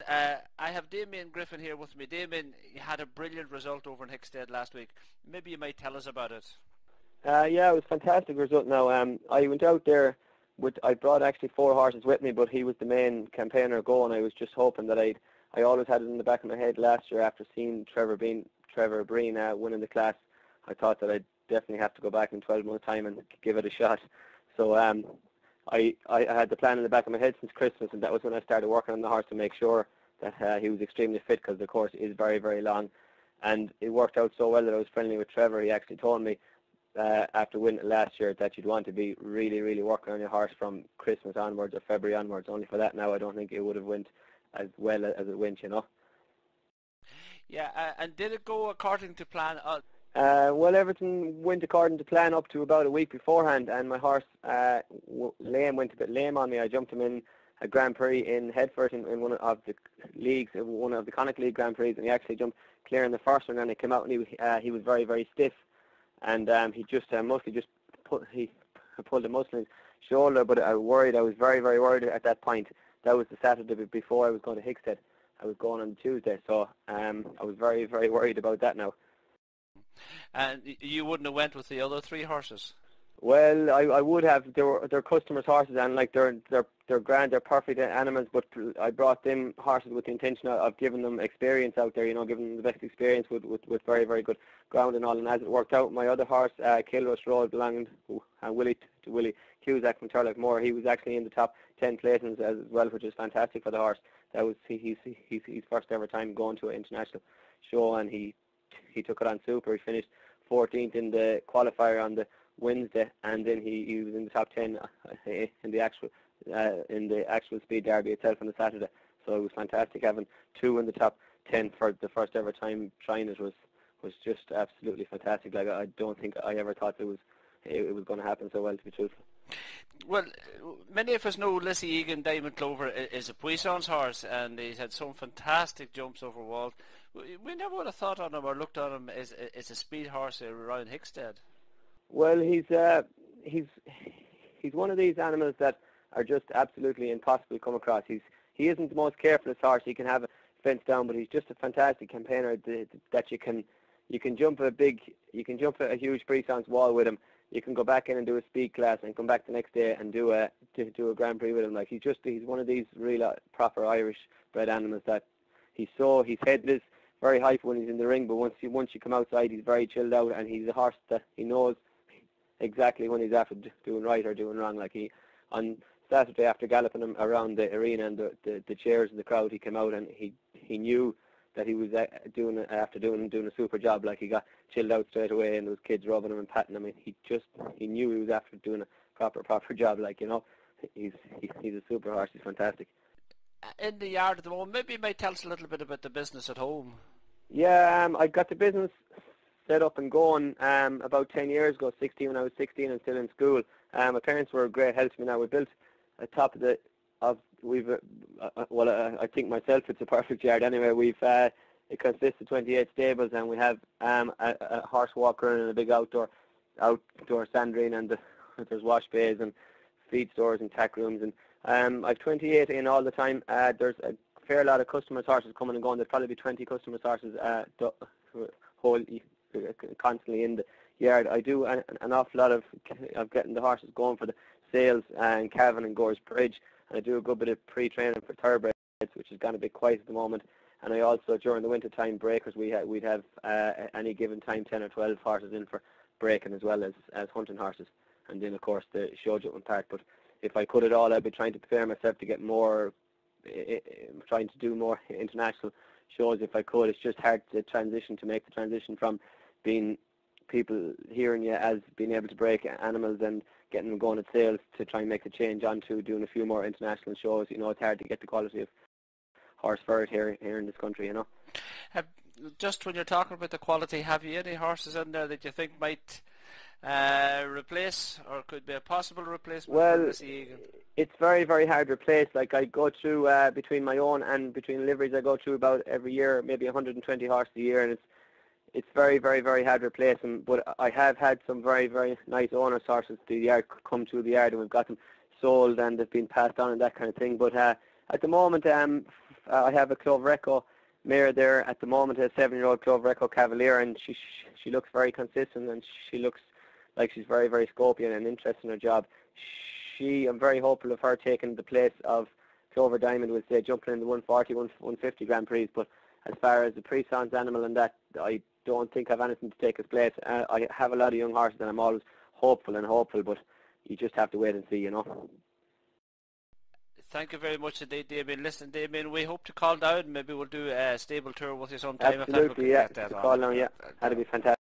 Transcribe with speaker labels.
Speaker 1: I have Damien Griffin here with me. Damien, you had a brilliant result over in Hickstead last week. Maybe you might tell us about it.
Speaker 2: Yeah, it was a fantastic result. Now, I went out there I brought actually 4 horses with me, but he was the main campaigner going. I was just hoping that I always had it in the back of my head last year after seeing Trevor Breen winning the class. I thought that I'd definitely have to go back in 12 months' time and give it a shot. So I had the plan in the back of my head since Christmas, and that was when I started working on the horse to make sure that he was extremely fit, because the course is very, very long. And it worked out so well that I was friendly with Trevor. He actually told me after winning last year that you'd want to be really, really working on your horse from Christmas onwards or February onwards. Only for that now I don't think it would have went as well as it went, you know.
Speaker 1: Yeah, and did it go according to plan?
Speaker 2: Well, everything went according to plan up to about a week beforehand, and my horse went a bit lame on me. I jumped him in a Grand Prix in Headford in one of the leagues, one of the Connacht League Grand Prix, and he actually jumped clear in the first one, and he came out and he was very, very stiff, and he just pulled a muscle in his shoulder. But I was very, very worried at that point. That was the Saturday before I was going to Hickstead. I was going on Tuesday, so I was very, very worried about that now.
Speaker 1: And you wouldn't have went with the other 3 horses?
Speaker 2: Well, I would have. They're customers' horses, and like they're grand, they're perfect animals. But I brought them horses with the intention of giving them experience out there. You know, giving them the best experience with very, very good ground and all. And as it worked out, my other horse, Kilrush Road, belonged to Willie Cusack from Turlough. He was actually in the top 10 placings as well, which is fantastic for the horse. That was his first ever time going to an international show, and he took it on super. He finished 14th in the qualifier on the Wednesday, and then he was in the top 10 in the actual speed derby itself on the Saturday. So it was fantastic having 2 in the top 10 for the first ever time trying it. Was just absolutely fantastic. Like, I don't think I ever thought it was going to happen so well, to be truthful.
Speaker 1: Well, many of us know Lissy Egan Diamond Clover is a Puissance horse, and he's had some fantastic jumps over walls. We never would have thought on him or looked on him as a speed horse around Hickstead.
Speaker 2: Well, he's one of these animals that are just absolutely impossible to come across. He isn't the most careful horse. He can have a fence down, but he's just a fantastic campaigner that you can jump a huge Puissance wall with him. You can go back in and do a speed class and come back the next day and do a Grand Prix with him. Like, he's one of these real proper Irish bred animals that his head is very high when he's in the ring, but once you come outside, he's very chilled out, and he's a horse that he knows exactly when he's after doing right or doing wrong. Like, on Saturday, after galloping him around the arena and the chairs and the crowd, he came out and he knew that he was doing a super job. Like, he got chilled out straight away, and there was kids rubbing him and patting him. And he knew he was after doing a proper job. Like, you know, he's a super horse. He's fantastic.
Speaker 1: In the yard at the moment, maybe you might tell us a little bit about the business at home.
Speaker 2: Yeah, I got the business set up and going about 10 years ago. When I was 16 and still in school. My parents were a great help to me. Now, we built a top I think myself it's a perfect yard anyway. It consists of 28 stables, and we have a horse walker and a big outdoor sandrine, and there's wash bays and feed stores and tack rooms, and I've 28 in all the time. There's a fair lot of customers' horses coming and going. There's probably 20 customers' horses constantly in the yard. I do an awful lot of getting the horses going for the sales and Cavan and Gore's Bridge, and I do a good bit of pre-training for thoroughbreds, which is kind of a bit quiet at the moment. And I also, during the winter time breakers, we'd have any given time 10 or 12 horses in for breaking, as well as hunting horses, and then of course the show jumping part. But if I could it all, I'd be trying to prepare myself to get more, trying to do more international shows if I could. It's just hard to make the transition from being people hearing you as being able to break animals and getting them going at sales to try and make the change onto doing a few more international shows. You know, it's hard to get the quality of horse for it here in this country, you know.
Speaker 1: Just when you're talking about the quality, have you any horses in there that you think might replace or could be a possible replacement for Lissy Egan?
Speaker 2: It's very, very hard to replace. Like, I go through, between my own and between liveries, I go through about every year, maybe 120 horses a year, and it's very, very, very hard to replace them. But I have had some very, very nice owners' horses to the yard come to the yard, and we've got them sold and they've been passed on and that kind of thing. But at the moment, I have a Clover Echo mare there at the moment, a 7-year-old Clover Echo Cavalier, and she looks very consistent, and she looks like she's very, very scopy and interested in her job. I'm very hopeful of her taking the place of Clover Diamond with, say, jumping in the 140, 150 Grand Prix. But as far as the Pre-Sons animal and that, I don't think I have anything to take its place. I have a lot of young horses, and I'm always hopeful, but you just have to wait and see, you know.
Speaker 1: Thank you very much indeed, Damien. Listen, Damien, we hope to call down. Maybe we'll do a stable tour with you sometime.
Speaker 2: Absolutely,
Speaker 1: if
Speaker 2: yeah.
Speaker 1: that get that
Speaker 2: Call
Speaker 1: on.
Speaker 2: now, yeah. That'd be fantastic.